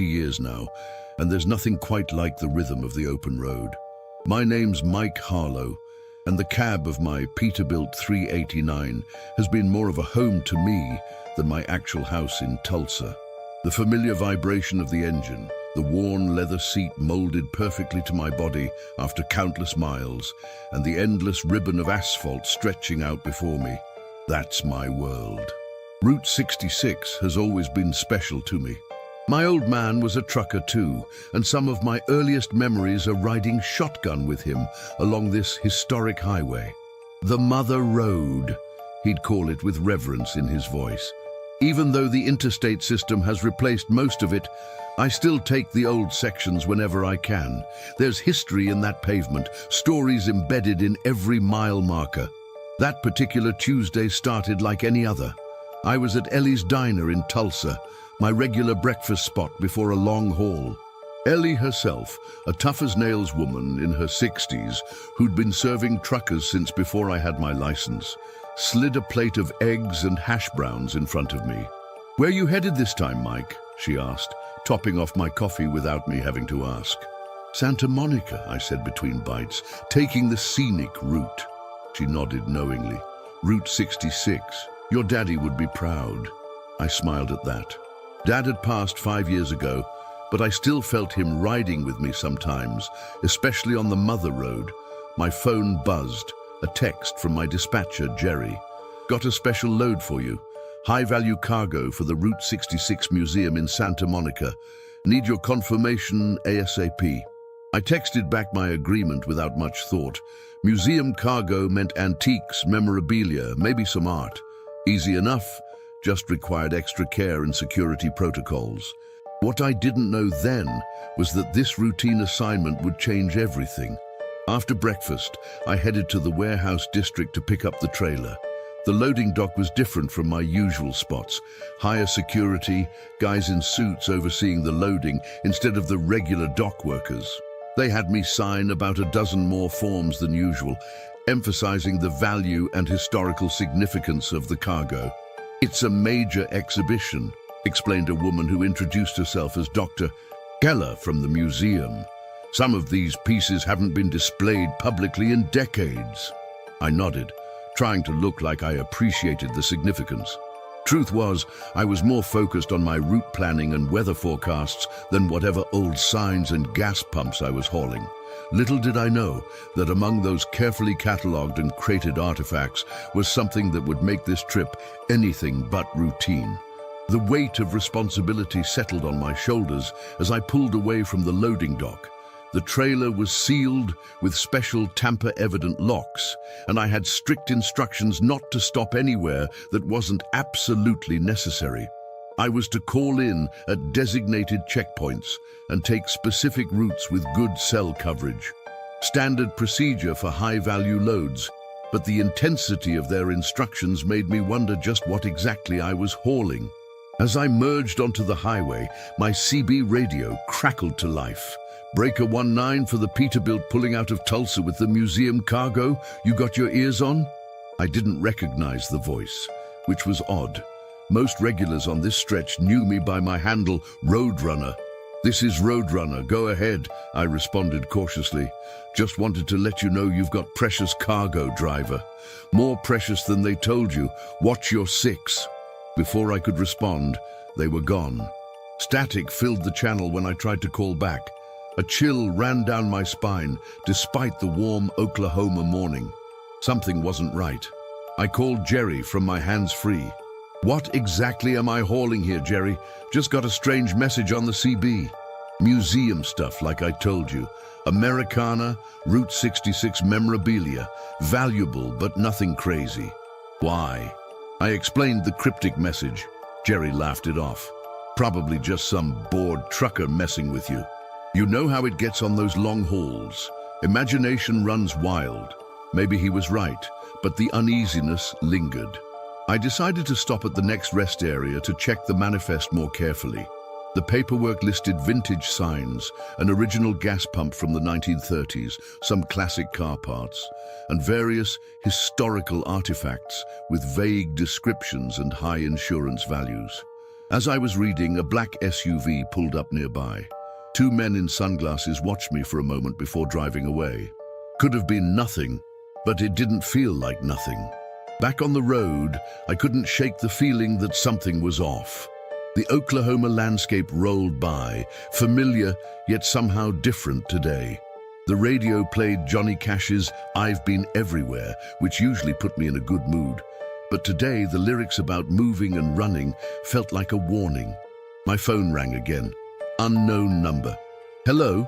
years now, and there's nothing quite like the rhythm of the open road. My name's Mike Harlow, and the cab of my Peterbilt 389 has been more of a home to me than my actual house in Tulsa. The familiar vibration of the engine, the worn leather seat molded perfectly to my body after countless miles, and the endless ribbon of asphalt stretching out before me. That's my world. Route 66 has always been special to me. My old man was a trucker too, and some of my earliest memories are riding shotgun with him along this historic highway. The Mother Road, he'd call it with reverence in his voice. Even though the interstate system has replaced most of it, I still take the old sections whenever I can. There's history in that pavement, stories embedded in every mile marker. That particular Tuesday started like any other. I was at Ellie's Diner in Tulsa, my regular breakfast spot before a long haul. Ellie herself, a tough-as-nails woman in her 60s who'd been serving truckers since before I had my license, slid a plate of eggs and hash browns in front of me. "Where you headed this time, Mike?" she asked, topping off my coffee without me having to ask. "Santa Monica," I said between bites, "taking the scenic route." She nodded knowingly. "Route 66. Your daddy would be proud." I smiled at that. Dad had passed 5 years ago, but I still felt him riding with me sometimes, especially on the Mother Road. My phone buzzed, a text from my dispatcher, Jerry. "Got a special load for you. High-value cargo for the Route 66 Museum in Santa Monica. Need your confirmation ASAP." I texted back my agreement without much thought. Museum cargo meant antiques, memorabilia, maybe some art. Easy enough, just required extra care and security protocols. What I didn't know then was that this routine assignment would change everything. After breakfast, I headed to the warehouse district to pick up the trailer. The loading dock was different from my usual spots. Higher security, guys in suits overseeing the loading instead of the regular dock workers. They had me sign about a dozen more forms than usual, emphasizing the value and historical significance of the cargo. "It's a major exhibition," explained a woman who introduced herself as Dr. Keller from the museum. "Some of these pieces haven't been displayed publicly in decades." I nodded, trying to look like I appreciated the significance. Truth was, I was more focused on my route planning and weather forecasts than whatever old signs and gas pumps I was hauling. Little did I know that among those carefully catalogued and crated artifacts was something that would make this trip anything but routine. The weight of responsibility settled on my shoulders as I pulled away from the loading dock. The trailer was sealed with special tamper-evident locks, and I had strict instructions not to stop anywhere that wasn't absolutely necessary. I was to call in at designated checkpoints and take specific routes with good cell coverage. Standard procedure for high-value loads, but the intensity of their instructions made me wonder just what exactly I was hauling. As I merged onto the highway, my CB radio crackled to life. "Breaker 19 for the Peterbilt pulling out of Tulsa with the museum cargo. You got your ears on?" I didn't recognize the voice, which was odd. Most regulars on this stretch knew me by my handle, Roadrunner. "This is Roadrunner, go ahead," I responded cautiously. "Just wanted to let you know you've got precious cargo, driver. More precious than they told you. Watch your six." Before I could respond, they were gone. Static filled the channel when I tried to call back. A chill ran down my spine, despite the warm Oklahoma morning. Something wasn't right. I called Jerry from my hands-free. "What exactly am I hauling here, Jerry? Just got a strange message on the CB." "Museum stuff, like I told you. Americana, Route 66 memorabilia. Valuable, but nothing crazy." "Why?" I explained the cryptic message. Jerry laughed it off. "Probably just some bored trucker messing with you. You know how it gets on those long hauls. Imagination runs wild." Maybe he was right, but the uneasiness lingered. I decided to stop at the next rest area to check the manifest more carefully. The paperwork listed vintage signs, an original gas pump from the 1930s, some classic car parts, and various historical artifacts with vague descriptions and high insurance values. As I was reading, a black SUV pulled up nearby. Two men in sunglasses watched me for a moment before driving away. Could have been nothing, but it didn't feel like nothing. Back on the road, I couldn't shake the feeling that something was off. The Oklahoma landscape rolled by, familiar yet somehow different today. The radio played Johnny Cash's "I've Been Everywhere," which usually put me in a good mood. But today, the lyrics about moving and running felt like a warning. My phone rang again. Unknown number. "Hello?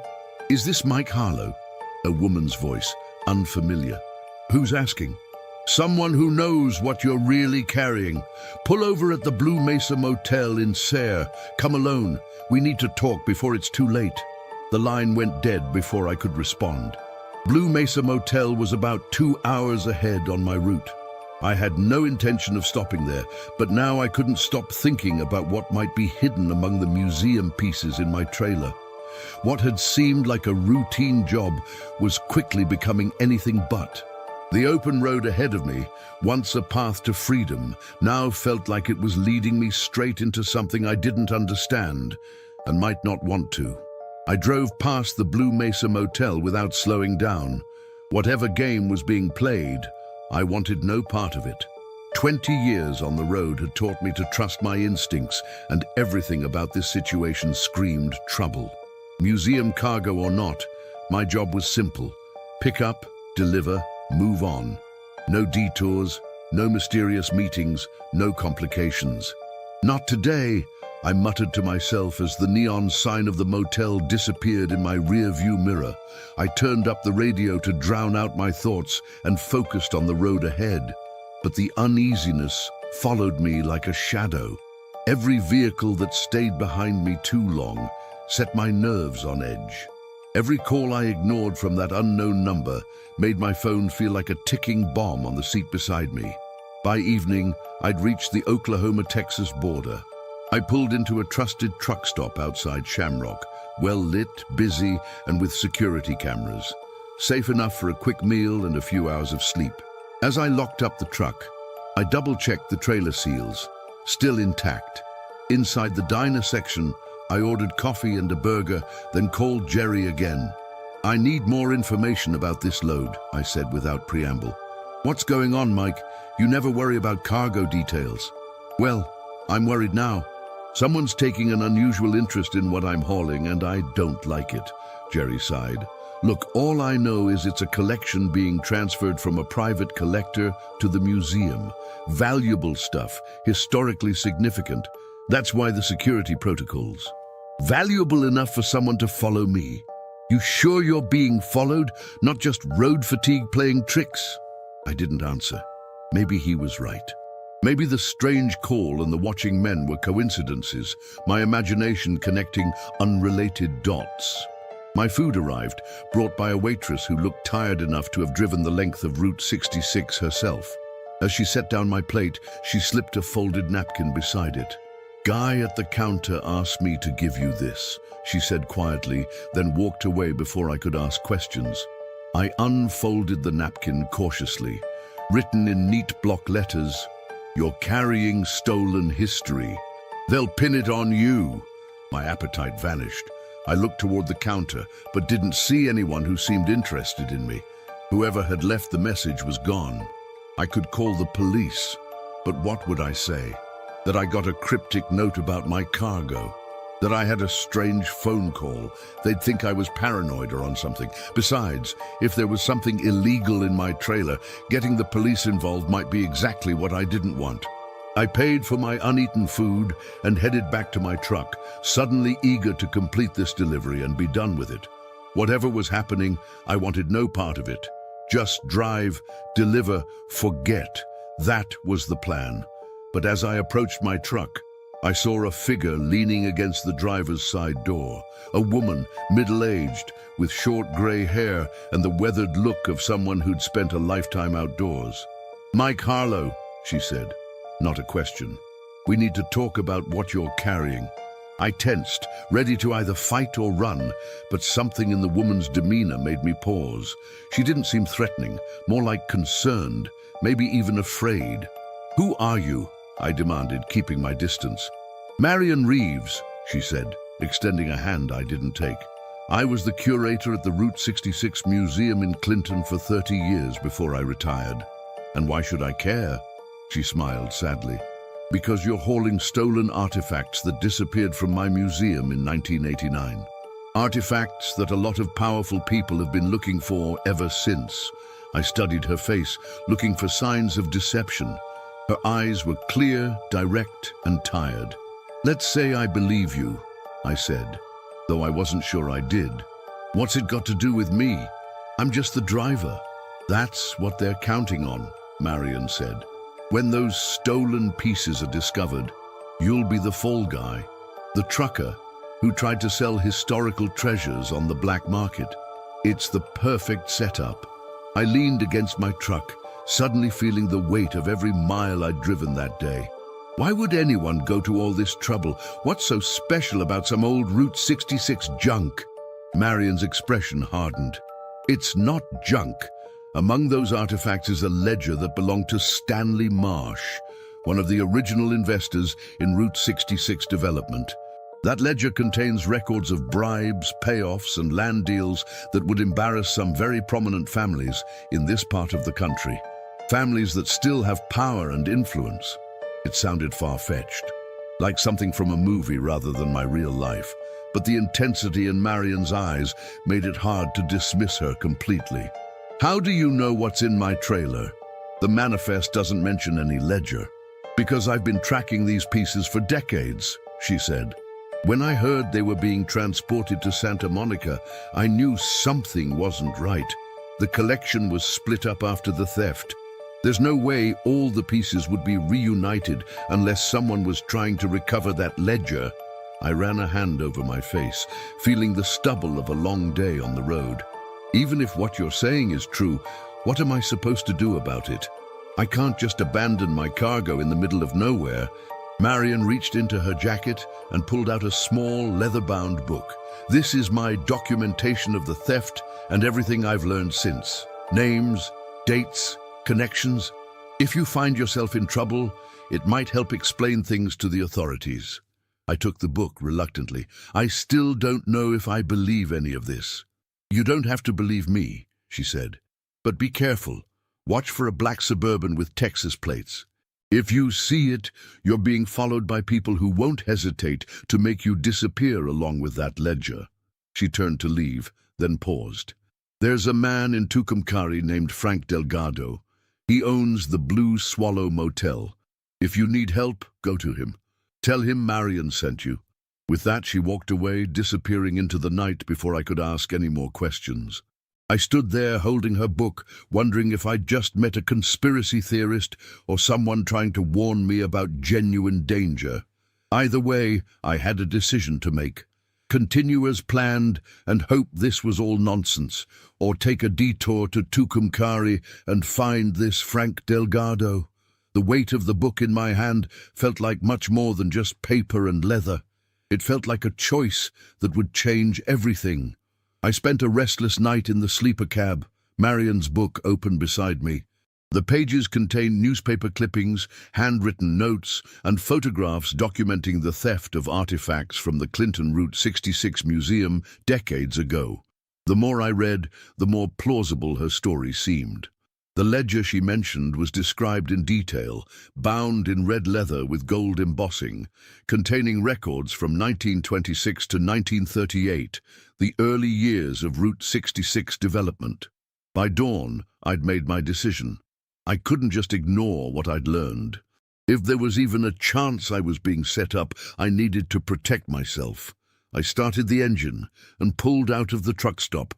Is this Mike Harlow?" A woman's voice, unfamiliar. "Who's asking?" "Someone who knows what you're really carrying. Pull over at the Blue Mesa Motel in Sayre. Come alone. We need to talk before it's too late." The line went dead before I could respond. Blue Mesa Motel was about 2 hours ahead on my route. I had no intention of stopping there, but now I couldn't stop thinking about what might be hidden among the museum pieces in my trailer. What had seemed like a routine job was quickly becoming anything but. The open road ahead of me, once a path to freedom, now felt like it was leading me straight into something I didn't understand and might not want to. I drove past the Blue Mesa Motel without slowing down. Whatever game was being played, I wanted no part of it. 20 years on the road had taught me to trust my instincts, and everything about this situation screamed trouble. Museum cargo or not, my job was simple. Pick up, deliver, move on. No detours, no mysterious meetings, no complications. "Not today," I muttered to myself as the neon sign of the motel disappeared in my rear-view mirror. I turned up the radio to drown out my thoughts and focused on the road ahead. But the uneasiness followed me like a shadow. Every vehicle that stayed behind me too long set my nerves on edge. Every call I ignored from that unknown number made my phone feel like a ticking bomb on the seat beside me. By evening, I'd reached the Oklahoma-Texas border. I pulled into a trusted truck stop outside Shamrock, well lit, busy, and with security cameras. Safe enough for a quick meal and a few hours of sleep. As I locked up the truck, I double-checked the trailer seals, still intact. Inside the diner section, I ordered coffee and a burger, then called Jerry again. "I need more information about this load," I said without preamble. "What's going on, Mike? You never worry about cargo details." "Well, I'm worried now. Someone's taking an unusual interest in what I'm hauling, and I don't like it," Jerry sighed. "Look, all I know is it's a collection being transferred from a private collector to the museum. Valuable stuff, historically significant. That's why the security protocols. Valuable enough for someone to follow me. You sure you're being followed, not just road fatigue playing tricks?" I didn't answer. Maybe he was right. Maybe the strange call and the watching men were coincidences, my imagination connecting unrelated dots. My food arrived, brought by a waitress who looked tired enough to have driven the length of Route 66 herself. As she set down my plate, she slipped a folded napkin beside it. "Guy at the counter asked me to give you this," she said quietly, then walked away before I could ask questions. I unfolded the napkin cautiously. Written in neat block letters, "You're carrying stolen history. They'll pin it on you." My appetite vanished. I looked toward the counter, but didn't see anyone who seemed interested in me. Whoever had left the message was gone. I could call the police, but what would I say? That I got a cryptic note about my cargo? That I had a strange phone call? They'd think I was paranoid or on something. Besides, if there was something illegal in my trailer, getting the police involved might be exactly what I didn't want. I paid for my uneaten food and headed back to my truck, suddenly eager to complete this delivery and be done with it. Whatever was happening, I wanted no part of it. Just drive, deliver, forget. That was the plan. But as I approached my truck, I saw a figure leaning against the driver's side door. A woman, middle-aged, with short gray hair and the weathered look of someone who'd spent a lifetime outdoors. "Mike Harlow," she said. Not a question. "We need to talk about what you're carrying." I tensed, ready to either fight or run, but something in the woman's demeanor made me pause. She didn't seem threatening, more like concerned, maybe even afraid. "Who are you?" I demanded, keeping my distance. Marion Reeves, she said, extending a hand I didn't take. I was the curator at the Route 66 Museum in Clinton for 30 years before I retired. And why should I care? She smiled sadly. Because you're hauling stolen artifacts that disappeared from my museum in 1989. Artifacts that a lot of powerful people have been looking for ever since. I studied her face, looking for signs of deception. Her eyes were clear, direct, and tired. Let's say I believe you, I said, though I wasn't sure I did. What's it got to do with me? I'm just the driver. That's what they're counting on, Marion said. When those stolen pieces are discovered, you'll be the fall guy, the trucker who tried to sell historical treasures on the black market. It's the perfect setup. I leaned against my truck, suddenly feeling the weight of every mile I'd driven that day. Why would anyone go to all this trouble? What's so special about some old Route 66 junk? Marion's expression hardened. It's not junk. Among those artifacts is a ledger that belonged to Stanley Marsh, one of the original investors in Route 66 development. That ledger contains records of bribes, payoffs, and land deals that would embarrass some very prominent families in this part of the country. Families that still have power and influence. It sounded far-fetched, like something from a movie rather than my real life, but the intensity in Marion's eyes made it hard to dismiss her completely. How do you know what's in my trailer? The manifest doesn't mention any ledger. Because I've been tracking these pieces for decades, she said. When I heard they were being transported to Santa Monica, I knew something wasn't right. The collection was split up after the theft. There's no way all the pieces would be reunited unless someone was trying to recover that ledger. I ran a hand over my face, feeling the stubble of a long day on the road. Even if what you're saying is true, what am I supposed to do about it? I can't just abandon my cargo in the middle of nowhere. Marion reached into her jacket and pulled out a small leather-bound book. This is my documentation of the theft and everything I've learned since. Names, dates, connections. If you find yourself in trouble, it might help explain things to the authorities. I took the book reluctantly. I still don't know if I believe any of this. You don't have to believe me, she said. But be careful. Watch for a black Suburban with Texas plates. If you see it, you're being followed by people who won't hesitate to make you disappear along with that ledger. She turned to leave, then paused. There's a man in Tucumcari named Frank Delgado. He owns the Blue Swallow Motel. If you need help, go to him. Tell him Marion sent you. With that, she walked away, disappearing into the night before I could ask any more questions. I stood there holding her book, wondering if I'd just met a conspiracy theorist or someone trying to warn me about genuine danger. Either way, I had a decision to make. Continue as planned and hope this was all nonsense, or take a detour to Tucumcari and find this Frank Delgado. The weight of the book in my hand felt like much more than just paper and leather. It felt like a choice that would change everything. I spent a restless night in the sleeper cab, Marion's book open beside me. The pages contained newspaper clippings, handwritten notes, and photographs documenting the theft of artifacts from the Clinton Route 66 Museum decades ago. The more I read, the more plausible her story seemed. The ledger she mentioned was described in detail, bound in red leather with gold embossing, containing records from 1926 to 1938, the early years of Route 66 development. By dawn, I'd made my decision. I couldn't just ignore what I'd learned. If there was even a chance I was being set up, I needed to protect myself. I started the engine and pulled out of the truck stop,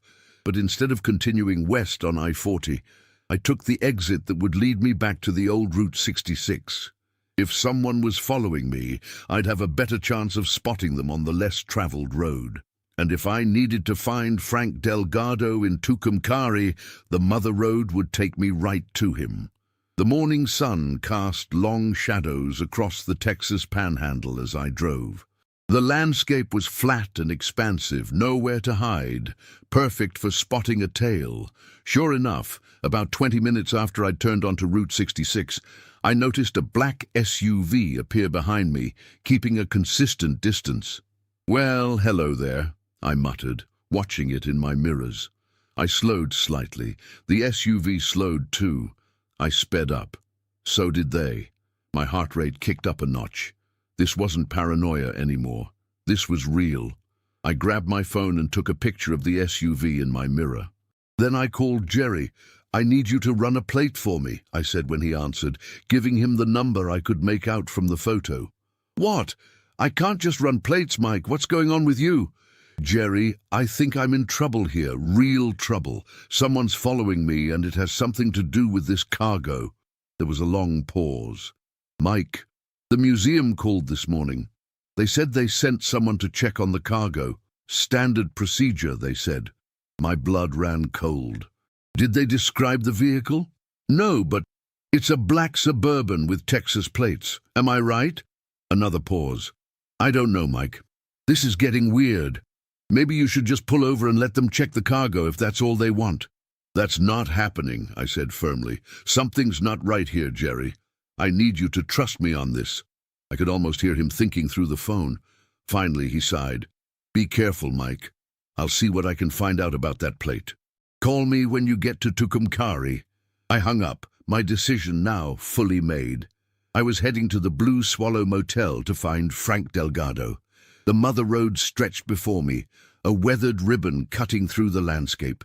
but instead of continuing west on I-40, I took the exit that would lead me back to the old Route 66. If someone was following me, I'd have a better chance of spotting them on the less traveled road. And if I needed to find Frank Delgado in Tucumcari, the mother road would take me right to him. The morning sun cast long shadows across the Texas panhandle as I drove. The landscape was flat and expansive, nowhere to hide, perfect for spotting a tail. Sure enough, about 20 minutes after I'd turned onto Route 66, I noticed a black SUV appear behind me, keeping a consistent distance. "Well, hello there," I muttered, watching it in my mirrors. I slowed slightly. The SUV slowed too. I sped up. So did they. My heart rate kicked up a notch. This wasn't paranoia anymore. This was real. I grabbed my phone and took a picture of the SUV in my mirror. Then I called Jerry. "I need you to run a plate for me," I said when he answered, giving him the number I could make out from the photo. "What? I can't just run plates, Mike. What's going on with you?" "Jerry, I think I'm in trouble here, real trouble. Someone's following me, and it has something to do with this cargo." There was a long pause. "Mike, the museum called this morning. They said they sent someone to check on the cargo. Standard procedure, they said." My blood ran cold. "Did they describe the vehicle?" "No, but it's a black Suburban with Texas plates. Am I right?" Another pause. "I don't know, Mike. This is getting weird. Maybe you should just pull over and let them check the cargo if that's all they want." "That's not happening," I said firmly. "Something's not right here, Jerry. I need you to trust me on this." I could almost hear him thinking through the phone. Finally, he sighed. "Be careful, Mike. I'll see what I can find out about that plate. Call me when you get to Tucumcari." I hung up, my decision now fully made. I was heading to the Blue Swallow Motel to find Frank Delgado. The Mother Road stretched before me, a weathered ribbon cutting through the landscape.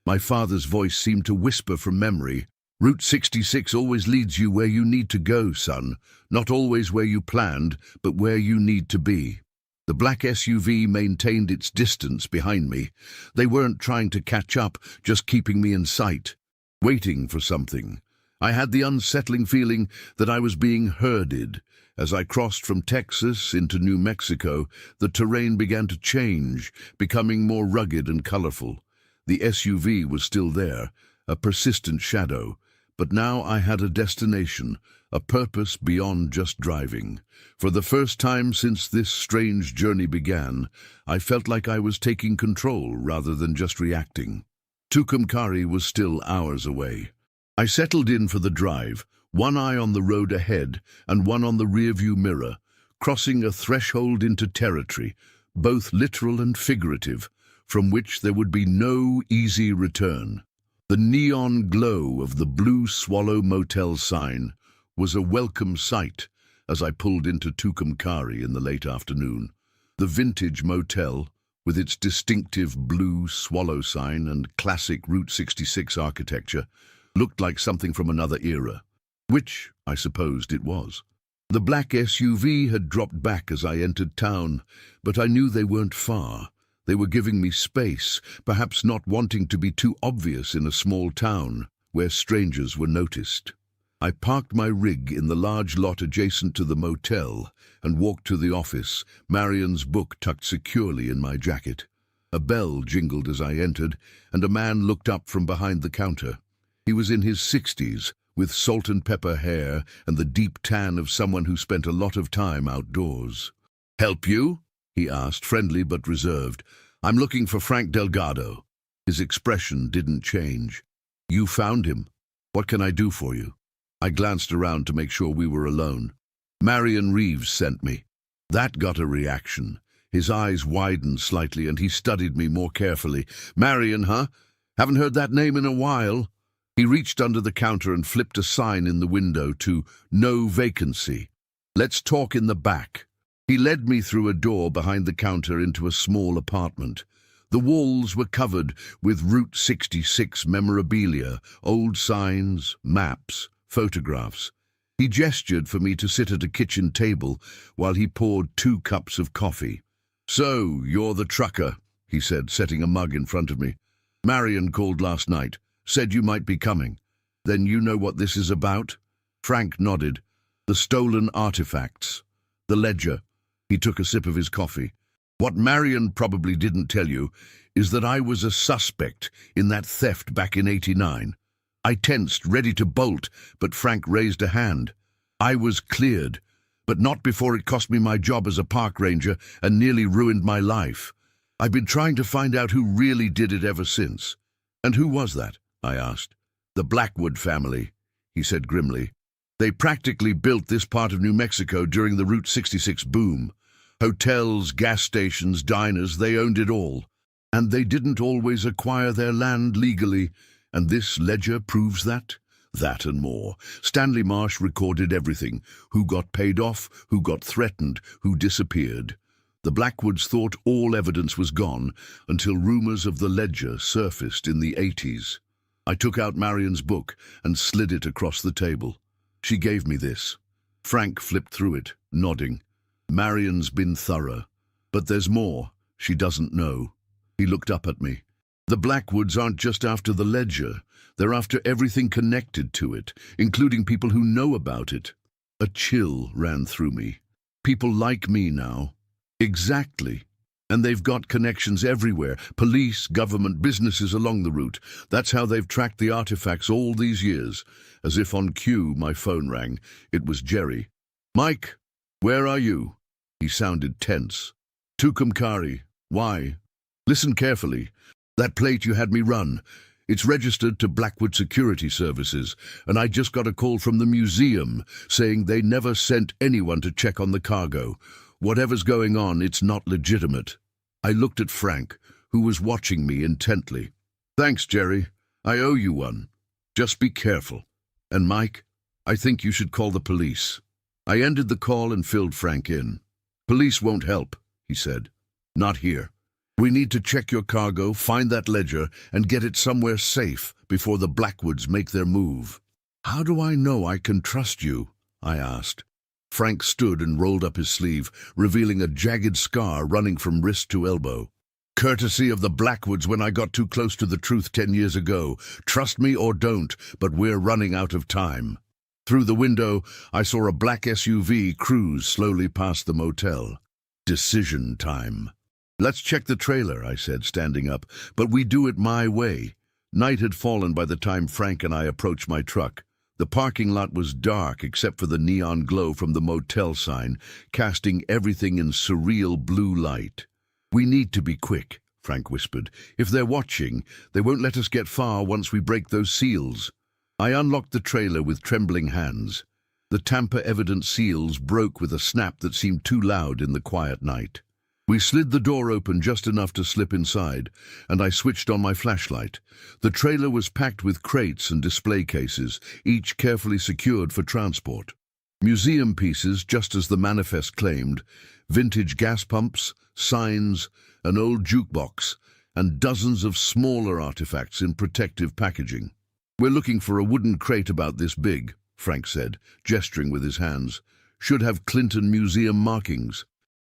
My father's voice seemed to whisper from memory. "Route 66 always leads you where you need to go, son. Not always where you planned, but where you need to be." The black SUV maintained its distance behind me. They weren't trying to catch up, just keeping me in sight, waiting for something. I had the unsettling feeling that I was being herded. As I crossed from Texas into New Mexico, the terrain began to change, becoming more rugged and colorful. The SUV was still there, a persistent shadow, but now I had a destination, a purpose beyond just driving. For the first time since this strange journey began, I felt like I was taking control rather than just reacting. Tucumcari was still hours away. I settled in for the drive, one eye on the road ahead and one on the rearview mirror, crossing a threshold into territory, both literal and figurative, from which there would be no easy return. The neon glow of the Blue Swallow Motel sign was a welcome sight as I pulled into Tucumcari in the late afternoon. The vintage motel, with its distinctive blue swallow sign and classic Route 66 architecture, looked like something from another era, which I supposed it was. The black SUV had dropped back as I entered town, but I knew they weren't far. They were giving me space, perhaps not wanting to be too obvious in a small town where strangers were noticed. I parked my rig in the large lot adjacent to the motel and walked to the office, Marion's book tucked securely in my jacket. A bell jingled as I entered, and a man looked up from behind the counter. He was in his 60s, with salt and pepper hair and the deep tan of someone who spent a lot of time outdoors. "Help you?" he asked, friendly but reserved. "I'm looking for Frank Delgado." His expression didn't change. "You found him. What can I do for you?" I glanced around to make sure we were alone. "Marion Reeves sent me." That got a reaction. His eyes widened slightly and he studied me more carefully. "Marion, huh? Haven't heard that name in a while." He reached under the counter and flipped a sign in the window to "No Vacancy." "Let's talk in the back." He led me through a door behind the counter into a small apartment. The walls were covered with Route 66 memorabilia, old signs, maps, photographs. He gestured for me to sit at a kitchen table while he poured 2 cups of coffee. "So, you're the trucker," he said, setting a mug in front of me. "Marion called last night, said you might be coming. Then you know what this is about?" Frank nodded. "The stolen artifacts. The ledger." He took a sip of his coffee. "What Marion probably didn't tell you is that I was a suspect in that theft back in '89. I tensed, ready to bolt, but Frank raised a hand. I was cleared. but not before it cost me my job as a park ranger and nearly ruined my life. I've been trying to find out who really did it ever since." "And who was that?" I asked. "The Blackwood family," he said grimly. "They practically built this part of New Mexico during the Route 66 boom. Hotels, gas stations, diners, they owned it all. And they didn't always acquire their land legally, and this ledger proves that. That and more. Stanley Marsh recorded everything: who got paid off, who got threatened, who disappeared. The Blackwoods thought all evidence was gone until rumors of the ledger surfaced in the 80s. I took out Marion's book and slid it across the table. She gave me this. Frank flipped through it, nodding. "Marion's been thorough, but there's more she doesn't know." He looked up at me. "The Blackwoods aren't just after the ledger. They're after everything connected to it, including people who know about it." A chill ran through me. People like me now. Exactly. And they've got connections everywhere. Police, government, businesses along the route. That's how they've tracked the artifacts all these years. As if on cue, my phone rang. It was Jerry. "Mike, where are you?" He sounded tense. "Tucumcari. Why?" "Listen carefully. That plate you had me run, it's registered to Blackwood Security Services, and I just got a call from the museum saying they never sent anyone to check on the cargo. Whatever's going on, it's not legitimate." I looked at Frank, who was watching me intently. "Thanks, Jerry. I owe you one. Just be careful. And Mike, I think you should call the police." I ended the call and filled Frank in. "Police won't help," he said. "Not here. We need to check your cargo, find that ledger, and get it somewhere safe before the Blackwoods make their move." "How do I know I can trust you?" I asked. Frank stood and rolled up his sleeve, revealing a jagged scar running from wrist to elbow. "Courtesy of the Blackwoods when I got too close to the truth 10 years ago. Trust me or don't, but we're running out of time." Through the window, I saw a black SUV cruise slowly past the motel. Decision time. "Let's check the trailer," I said, standing up, "but we do it my way." Night had fallen by the time Frank and I approached my truck. The parking lot was dark except for the neon glow from the motel sign, casting everything in surreal blue light. "We need to be quick," Frank whispered. "If they're watching, they won't let us get far once we break those seals." I unlocked the trailer with trembling hands. The tamper-evident seals broke with a snap that seemed too loud in the quiet night. We slid the door open just enough to slip inside, and I switched on my flashlight. The trailer was packed with crates and display cases, each carefully secured for transport. Museum pieces, just as the manifest claimed, vintage gas pumps, signs, an old jukebox, and dozens of smaller artifacts in protective packaging. "We're looking for a wooden crate about this big," Frank said, gesturing with his hands. "Should have Clinton Museum markings."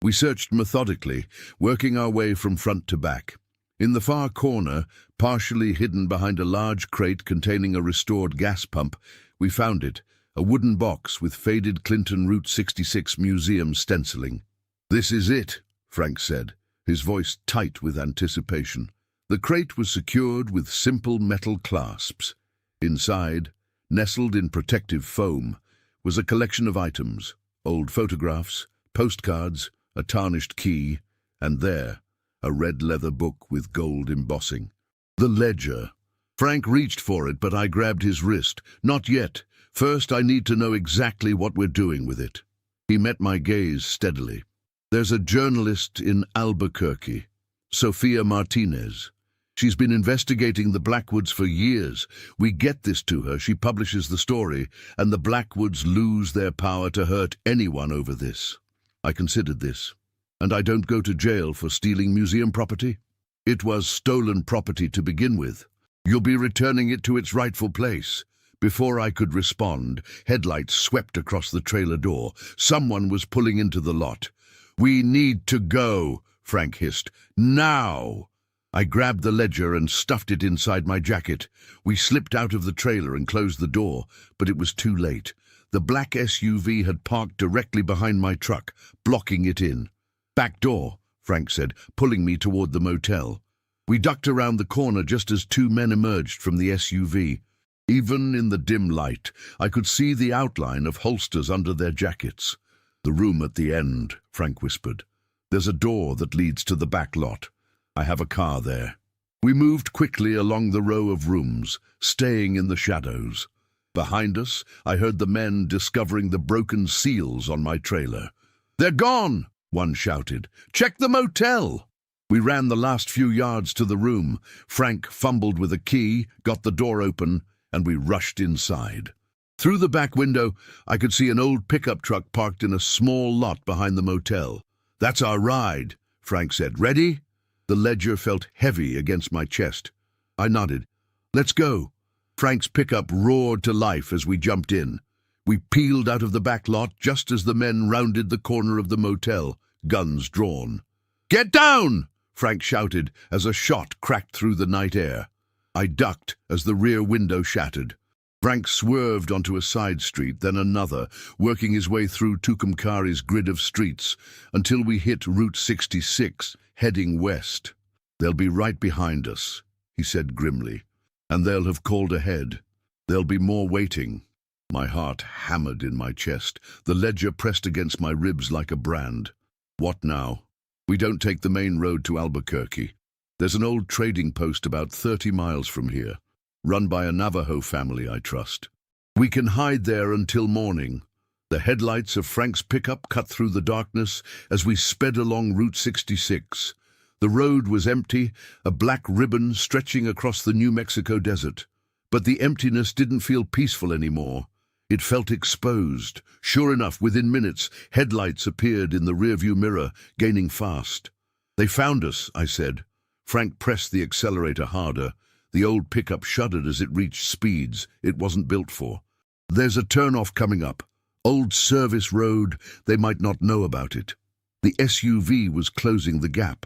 We searched methodically, working our way from front to back. In the far corner, partially hidden behind a large crate containing a restored gas pump, we found it, a wooden box with faded Clinton Route 66 Museum stenciling. "This is it," Frank said, his voice tight with anticipation. The crate was secured with simple metal clasps. Inside, nestled in protective foam, was a collection of items: old photographs, postcards, a tarnished key, and there, a red leather book with gold embossing. The ledger. Frank reached for it, but I grabbed his wrist. "Not yet. First, I need to know exactly what we're doing with it." He met my gaze steadily. "There's a journalist in Albuquerque, Sofia Martinez. She's been investigating the Blackwoods for years. We get this to her, she publishes the story, and the Blackwoods lose their power to hurt anyone over this." I considered this. "And I don't go to jail for stealing museum property?" "It was stolen property to begin with. You'll be returning it to its rightful place." Before I could respond, headlights swept across the trailer door. Someone was pulling into the lot. "We need to go," Frank hissed. "Now!" I grabbed the ledger and stuffed it inside my jacket. We slipped out of the trailer and closed the door, but it was too late. The black SUV had parked directly behind my truck, blocking it in. "Back door," Frank said, pulling me toward the motel. We ducked around the corner just as two men emerged from the SUV. Even in the dim light, I could see the outline of holsters under their jackets. "The room at the end," Frank whispered. "There's a door that leads to the back lot. I have a car there." We moved quickly along the row of rooms, staying in the shadows. Behind us, I heard the men discovering the broken seals on my trailer. "They're gone!" one shouted. "Check the motel!" We ran the last few yards to the room. Frank fumbled with a key, got the door open, and we rushed inside. Through the back window, I could see an old pickup truck parked in a small lot behind the motel. "That's our ride," Frank said. "Ready?" The ledger felt heavy against my chest. I nodded. "Let's go." Frank's pickup roared to life as we jumped in. We peeled out of the back lot just as the men rounded the corner of the motel, guns drawn. "Get down!" Frank shouted as a shot cracked through the night air. I ducked as the rear window shattered. Frank swerved onto a side street, then another, working his way through Tucumcari's grid of streets until we hit Route 66, heading west. "They'll be right behind us," he said grimly, "and they'll have called ahead. There'll be more waiting." My heart hammered in my chest, the ledger pressed against my ribs like a brand. What now? We don't take the main road to Albuquerque. There's an old trading post about 30 miles from here, run by a Navajo family I trust. We can hide there until morning. The headlights of Frank's pickup cut through the darkness as we sped along Route 66. The road was empty, a black ribbon stretching across the New Mexico desert. But the emptiness didn't feel peaceful anymore. It felt exposed. Sure enough, within minutes, headlights appeared in the rearview mirror, gaining fast. "They found us," I said. Frank pressed the accelerator harder. The old pickup shuddered as it reached speeds it wasn't built for. "There's a turnoff coming up. Old service road. They might not know about it." The SUV was closing the gap.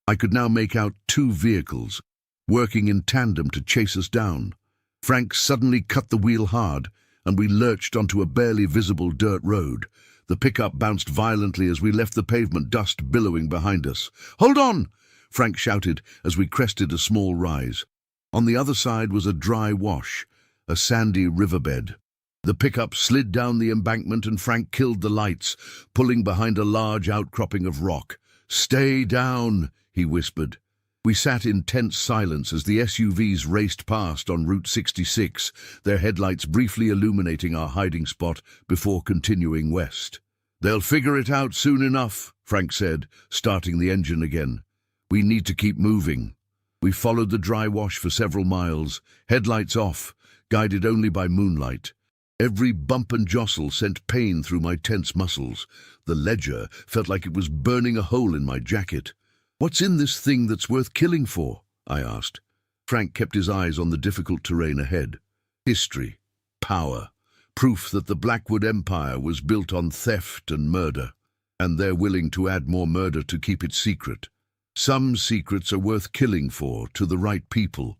I could now make out two vehicles, working in tandem to chase us down. Frank suddenly cut the wheel hard, and we lurched onto a barely visible dirt road. The pickup bounced violently as we left the pavement, dust billowing behind us. "Hold on!" Frank shouted as we crested a small rise. On the other side was a dry wash, a sandy riverbed. The pickup slid down the embankment and Frank killed the lights, pulling behind a large outcropping of rock. "Stay down," he whispered. We sat in tense silence as the SUVs raced past on Route 66, their headlights briefly illuminating our hiding spot before continuing west. "They'll figure it out soon enough," Frank said, starting the engine again. "We need to keep moving." We followed the dry wash for several miles, headlights off, guided only by moonlight. Every bump and jostle sent pain through my tense muscles. The ledger felt like it was burning a hole in my jacket. "What's in this thing that's worth killing for?" I asked. Frank kept his eyes on the difficult terrain ahead. "History, power, proof that the Blackwood Empire was built on theft and murder, and they're willing to add more murder to keep it secret. Some secrets are worth killing for, to the right people."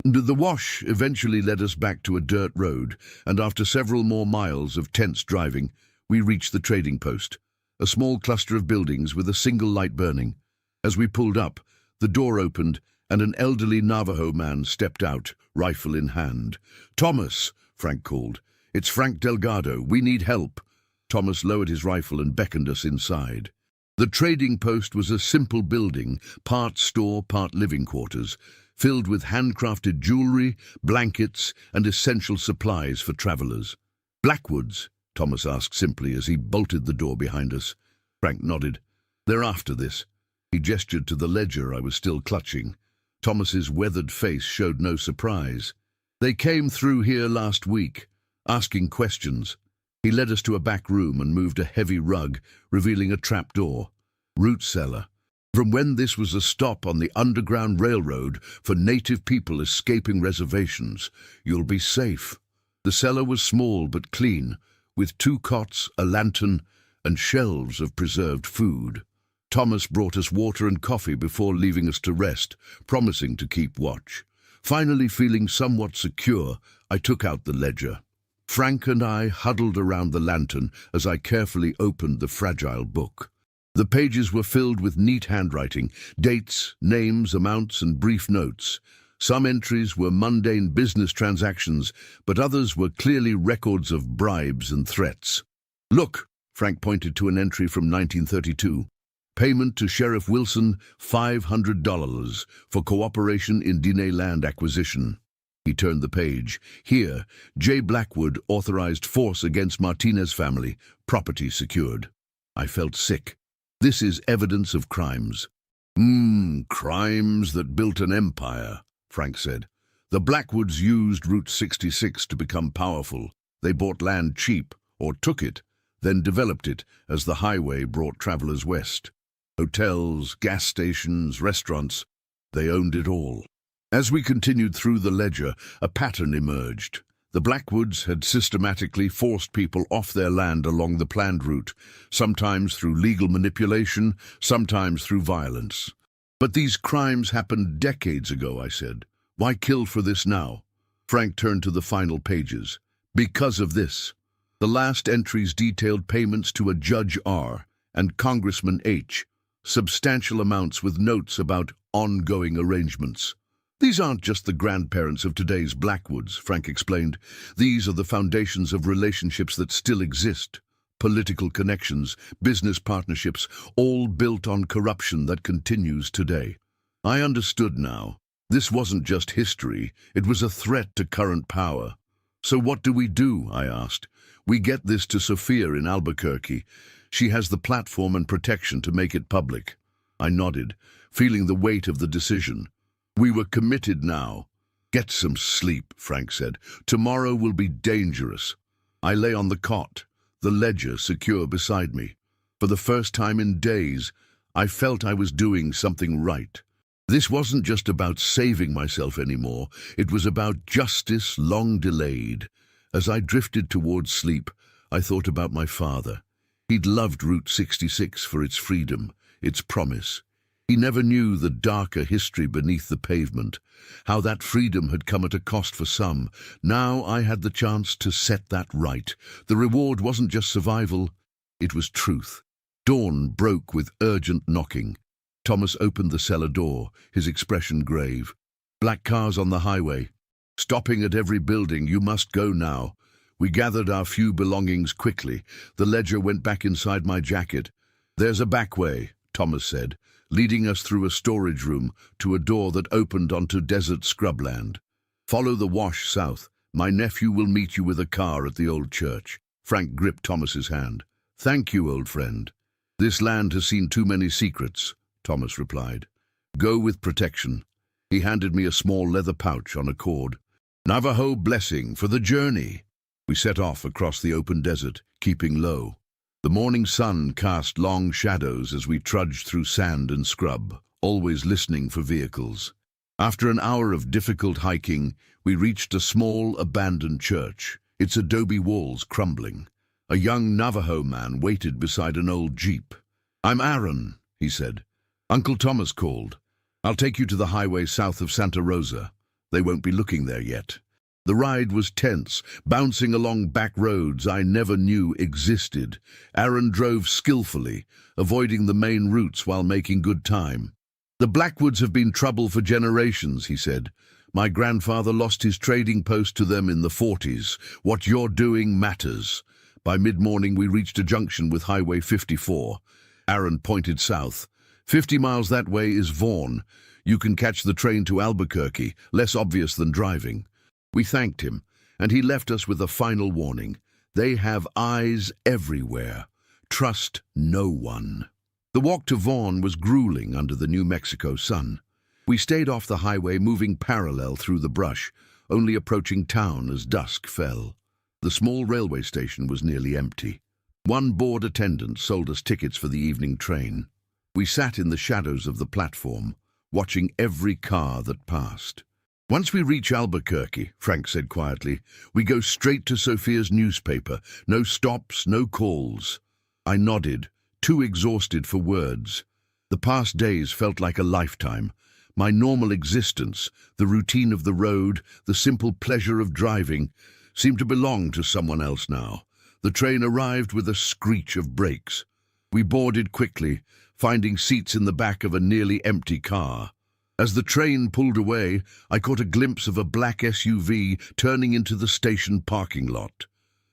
The wash eventually led us back to a dirt road, and after several more miles of tense driving, we reached the trading post, a small cluster of buildings with a single light burning. As we pulled up, the door opened and an elderly Navajo man stepped out, rifle in hand. "Thomas," Frank called. "It's Frank Delgado. We need help." Thomas lowered his rifle and beckoned us inside. The trading post was a simple building, part store, part living quarters, filled with handcrafted jewelry, blankets, and essential supplies for travelers. "Blackwoods?" Thomas asked simply as he bolted the door behind us. Frank nodded. "They're after this." He gestured to the ledger I was still clutching. Thomas's weathered face showed no surprise. "They came through here last week, asking questions." He led us to a back room and moved a heavy rug, revealing a trapdoor. "Root cellar. From when this was a stop on the Underground Railroad for native people escaping reservations. You'll be safe." The cellar was small but clean, with 2 cots, a lantern, and shelves of preserved food. Thomas brought us water and coffee before leaving us to rest, promising to keep watch. Finally feeling somewhat secure, I took out the ledger. Frank and I huddled around the lantern as I carefully opened the fragile book. The pages were filled with neat handwriting, dates, names, amounts, and brief notes. Some entries were mundane business transactions, but others were clearly records of bribes and threats. "Look," Frank pointed to an entry from 1932. Payment to Sheriff Wilson, $500 for cooperation in Diné land acquisition. He turned the page. Here, J. Blackwood authorized force against Martinez family, property secured. I felt sick. This is evidence of crimes. Crimes that built an empire, Frank said. The Blackwoods used Route 66 to become powerful. They bought land cheap, or took it, then developed it as the highway brought travelers west. Hotels, gas stations, restaurants, they owned it all. As we continued through the ledger, a pattern emerged. The Blackwoods had systematically forced people off their land along the planned route, sometimes through legal manipulation, sometimes through violence. But these crimes happened decades ago, I said. Why kill for this now? Frank turned to the final pages. Because of this. The last entries detailed payments to a Judge R. and Congressman H. Substantial amounts with notes about ongoing arrangements. These aren't just the grandparents of today's Blackwoods, Frank explained. These are the foundations of relationships that still exist. Political connections, business partnerships, all built on corruption that continues today. I understood now. This wasn't just history, it was a threat to current power. So what do we do? I asked. We get this to Sophia in Albuquerque. She has the platform and protection to make it public. I nodded, feeling the weight of the decision. We were committed now. Get some sleep, Frank said. Tomorrow will be dangerous. I lay on the cot, the ledger secure beside me. For the first time in days, I felt I was doing something right. This wasn't just about saving myself anymore. It was about justice long delayed. As I drifted towards sleep, I thought about my father. He'd loved Route 66 for its freedom, its promise. He never knew the darker history beneath the pavement, how that freedom had come at a cost for some. Now I had the chance to set that right. The reward wasn't just survival, it was truth. Dawn broke with urgent knocking. Thomas opened the cellar door, his expression grave. Black cars on the highway. Stopping at every building. You must go now. We gathered our few belongings quickly. The ledger went back inside my jacket. There's a back way, Thomas said, leading us through a storage room to a door that opened onto desert scrubland. Follow the wash south. My nephew will meet you with a car at the old church. Frank gripped Thomas's hand. Thank you, old friend. This land has seen too many secrets, Thomas replied. Go with protection. He handed me a small leather pouch on a cord. Navajo blessing for the journey. We set off across the open desert, keeping low. The morning sun cast long shadows as we trudged through sand and scrub, always listening for vehicles. After an hour of difficult hiking, we reached a small, abandoned church, its adobe walls crumbling. A young Navajo man waited beside an old jeep. I'm Aaron, he said. Uncle Thomas called. I'll take you to the highway south of Santa Rosa. They won't be looking there yet. The ride was tense, bouncing along back roads I never knew existed. Aaron drove skillfully, avoiding the main routes while making good time. The Blackwoods have been trouble for generations, he said. My grandfather lost his trading post to them in the 40s. What you're doing matters. By mid-morning we reached a junction with Highway 54. Aaron pointed south. 50 miles that way is Vaughn. You can catch the train to Albuquerque, less obvious than driving. We thanked him, and he left us with a final warning. They have eyes everywhere. Trust no one. The walk to Vaughn was grueling under the New Mexico sun. We stayed off the highway, moving parallel through the brush, only approaching town as dusk fell. The small railway station was nearly empty. One bored attendant sold us tickets for the evening train. We sat in the shadows of the platform, watching every car that passed. Once we reach Albuquerque, Frank said quietly, we go straight to Sophia's newspaper. No stops, no calls. I nodded, too exhausted for words. The past days felt like a lifetime. My normal existence, the routine of the road, the simple pleasure of driving, seemed to belong to someone else now. The train arrived with a screech of brakes. We boarded quickly, finding seats in the back of a nearly empty car. As the train pulled away, I caught a glimpse of a black SUV turning into the station parking lot.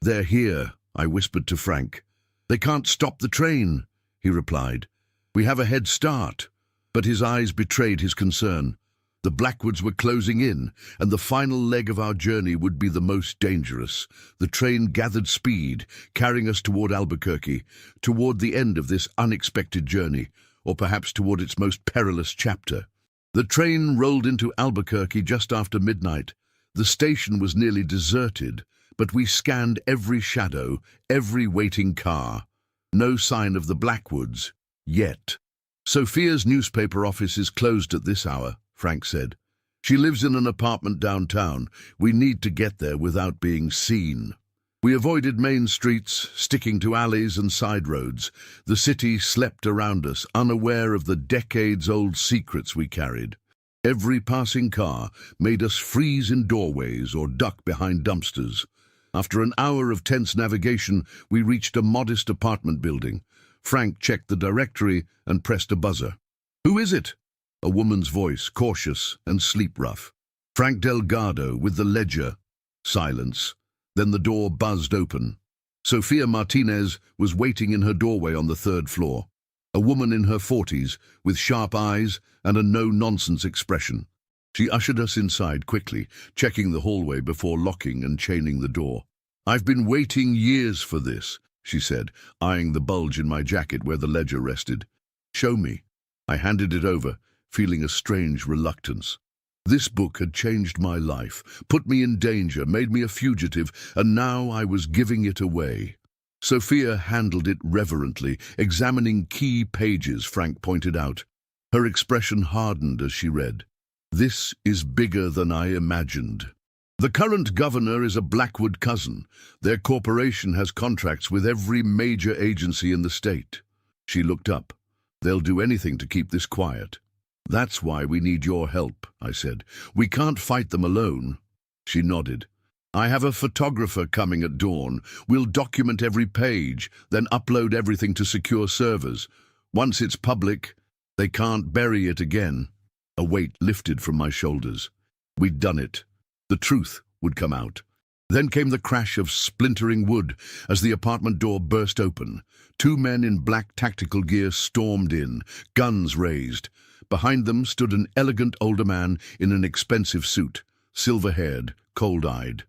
They're here, I whispered to Frank. "They can't stop the train," he replied. "We have a head start." But his eyes betrayed his concern. The Blackwoods were closing in, and the final leg of our journey would be the most dangerous. The train gathered speed, carrying us toward Albuquerque, toward the end of this unexpected journey, or perhaps toward its most perilous chapter. The train rolled into Albuquerque just after midnight. The station was nearly deserted, but we scanned every shadow, every waiting car. No sign of the Blackwoods, yet. "Sophia's newspaper office is closed at this hour," Frank said. "She lives in an apartment downtown. We need to get there without being seen." We avoided main streets, sticking to alleys and side roads. The city slept around us, unaware of the decades-old secrets we carried. Every passing car made us freeze in doorways or duck behind dumpsters. After an hour of tense navigation, we reached a modest apartment building. Frank checked the directory and pressed a buzzer. "Who is it?" A woman's voice, cautious and sleep-rough. "Frank Delgado, with the Ledger." Silence. Then the door buzzed open. Sophia Martinez was waiting in her doorway on the third floor. A woman in her 40s, with sharp eyes and a no-nonsense expression. She ushered us inside quickly, checking the hallway before locking and chaining the door. "I've been waiting years for this," she said, eyeing the bulge in my jacket where the Ledger rested. "Show me." I handed it over, feeling a strange reluctance. This book had changed my life, put me in danger, made me a fugitive, and now I was giving it away. Sophia handled it reverently, examining key pages, Frank pointed out. Her expression hardened as she read. "This is bigger than I imagined. The current governor is a Blackwood cousin. Their corporation has contracts with every major agency in the state." She looked up. "They'll do anything to keep this quiet." "That's why we need your help," I said. "We can't fight them alone." She nodded. "I have a photographer coming at dawn. We'll document every page, then upload everything to secure servers. Once it's public, they can't bury it again." A weight lifted from my shoulders. We'd done it. The truth would come out. Then came the crash of splintering wood as the apartment door burst open. Two men in black tactical gear stormed in, guns raised. Behind them stood an elegant older man in an expensive suit, silver-haired, cold-eyed.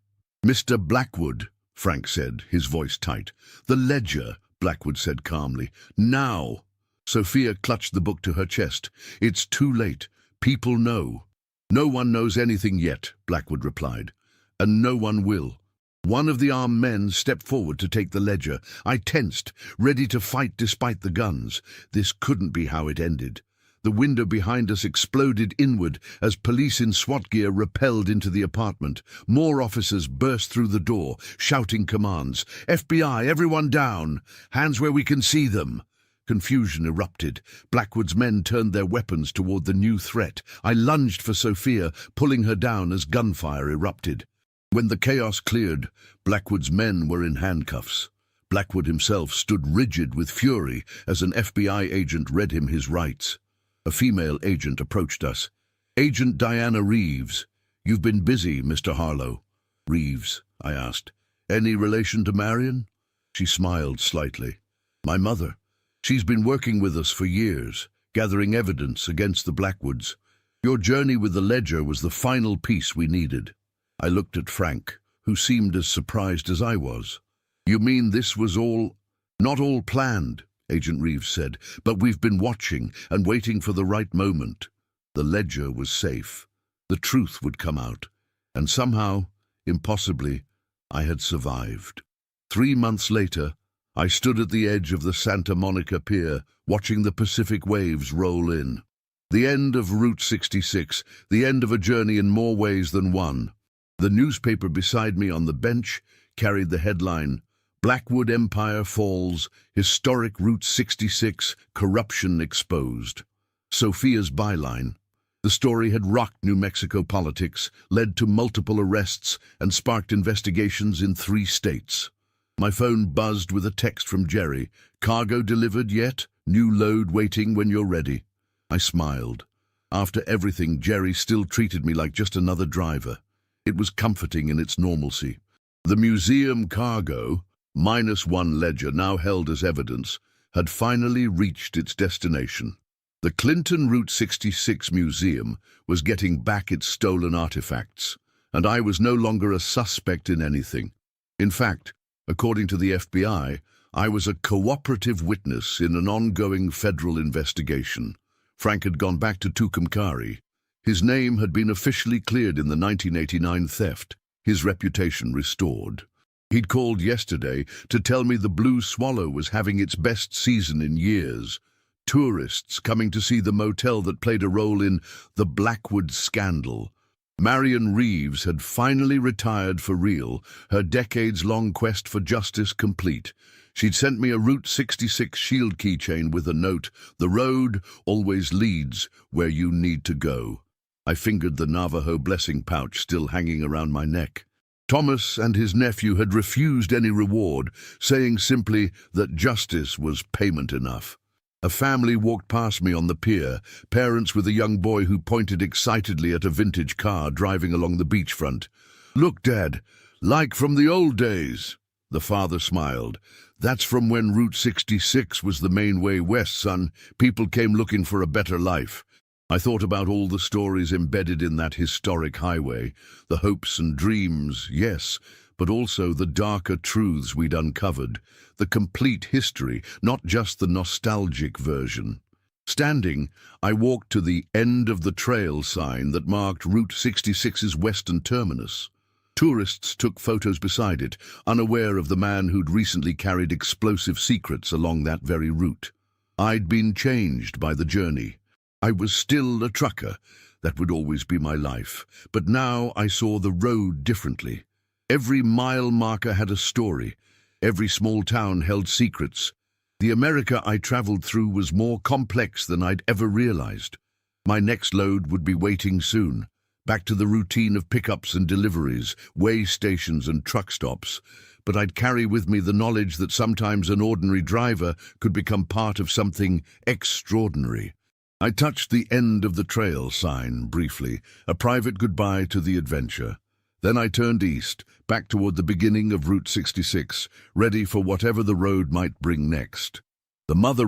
"Mr. Blackwood," Frank said, his voice tight. "The Ledger," Blackwood said calmly. "Now." Sophia clutched the book to her chest. "It's too late. People know." "No one knows anything yet," Blackwood replied. "And no one will." One of the armed men stepped forward to take the Ledger. I tensed, ready to fight despite the guns. This couldn't be how it ended. The window behind us exploded inward as police in SWAT gear rappelled into the apartment. More officers burst through the door, shouting commands. "FBI, everyone down! Hands where we can see them!" Confusion erupted. Blackwood's men turned their weapons toward the new threat. I lunged for Sophia, pulling her down as gunfire erupted. When the chaos cleared, Blackwood's men were in handcuffs. Blackwood himself stood rigid with fury as an FBI agent read him his rights. A female agent approached us. "Agent Diana Reeves. You've been busy, Mr. Harlow." "Reeves," I asked. "Any relation to Marion?" She smiled slightly. "My mother. She's been working with us for years, gathering evidence against the Blackwoods. Your journey with the Ledger was the final piece we needed." I looked at Frank, who seemed as surprised as I was. "You mean this was all—" "Not all planned," Agent Reeves said, "but we've been watching and waiting for the right moment." The Ledger was safe. The truth would come out. And somehow, impossibly, I had survived. 3 months later, I stood at the edge of the Santa Monica Pier, watching the Pacific waves roll in. The end of Route 66, the end of a journey in more ways than one. The newspaper beside me on the bench carried the headline, "Blackwood Empire Falls, Historic Route 66, Corruption Exposed." Sophia's byline. The story had rocked New Mexico politics, led to multiple arrests, and sparked investigations in 3 states. My phone buzzed with a text from Jerry. "Cargo delivered yet? New load waiting when you're ready." I smiled. After everything, Jerry still treated me like just another driver. It was comforting in its normalcy. "The museum cargo," -1 ledger, now held as evidence, had finally reached its destination. The Clinton Route 66 Museum was getting back its stolen artifacts, and I was no longer a suspect in anything. In fact, according to the FBI, I was a cooperative witness in an ongoing federal investigation. Frank had gone back to Tucumcari. His name had been officially cleared in the 1989 theft, his reputation restored. He'd called yesterday to tell me the Blue Swallow was having its best season in years. Tourists coming to see the motel that played a role in the Blackwood scandal. Marion Reeves had finally retired for real, her decades-long quest for justice complete. She'd sent me a Route 66 shield keychain with a note, "The road always leads where you need to go." I fingered the Navajo blessing pouch still hanging around my neck. Thomas and his nephew had refused any reward, saying simply that justice was payment enough. A family walked past me on the pier, parents with a young boy who pointed excitedly at a vintage car driving along the beachfront. "Look, Dad, like from the old days." The father smiled. "That's from when Route 66 was the main way west, son. People came looking for a better life." I thought about all the stories embedded in that historic highway, the hopes and dreams, yes, but also the darker truths we'd uncovered, the complete history, not just the nostalgic version. Standing, I walked to the "End of the Trail" sign that marked Route 66's western terminus. Tourists took photos beside it, unaware of the man who'd recently carried explosive secrets along that very route. I'd been changed by the journey. I was still a trucker. That would always be my life. But now I saw the road differently. Every mile marker had a story. Every small town held secrets. The America I traveled through was more complex than I'd ever realized. My next load would be waiting soon. Back to the routine of pickups and deliveries, way stations and truck stops. But I'd carry with me the knowledge that sometimes an ordinary driver could become part of something extraordinary. I touched the "End of the Trail" sign briefly, a private goodbye to the adventure. Then I turned east, back toward the beginning of Route 66, ready for whatever the road might bring next. The mother